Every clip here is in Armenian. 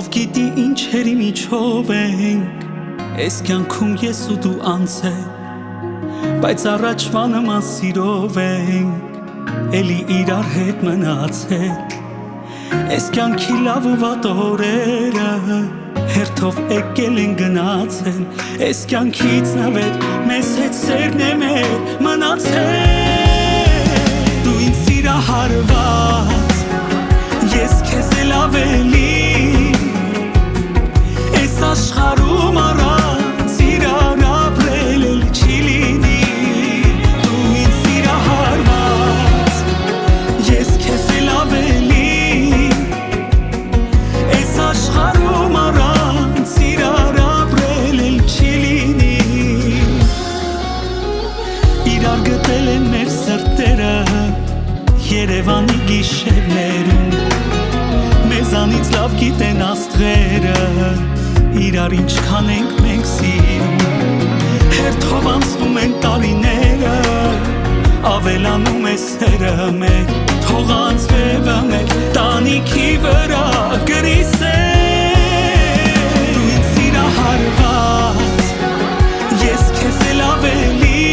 Ով գիտի ինչերի միջով ենք, Էս կյանքում ես ու դու անցել, Բայց առաջվա նման սիրով ենք, Էլի իրար հետ մնացել, Էս կյանքի լավ ու վատ օրերը, Հերթով եկել են գնացել, Էս կյանքից նավետ, մեզ հետ սերն է մեր մնացել, Դու ինձ սիրահարված, ես քեզ էլ ավելի, Էս աշխարհում առանց իրար ապրել էլ չի լինի, Դու ինձ սիրահարված, ես քեզ էլ ավելի, Էս աշխարհում առանց իրար ապրել էլ չի լինի, Իրար գտել են մեր սրտերը Երևանի գիշերներում, Մեզանից լավ գիտեն աստղերը, Իրար ինչքան ենք մենք սիրում, Հերթով անցնում են տարիները, Ավելանում է սերը մեր, Թող անցվևը մեր տանիքի վրա գրիսել, Դու ինձ սիրահարված, ես քեզ էլ ավելի,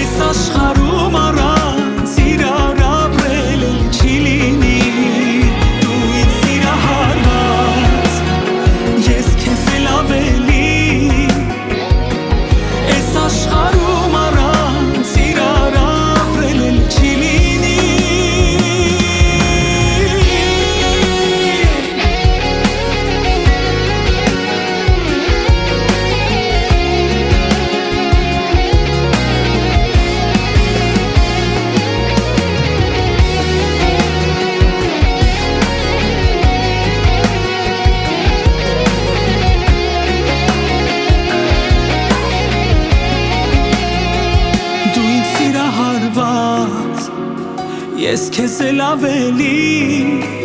Էս աշխարհում առանց իրար ապրել էլ չի լինի, Դու ինձ սիրահարված, ես քեզ էլ ավելի, Էս աշխարհում առանց իրար ապրել էլ չի լինի, Ես քեզ էլ ավելի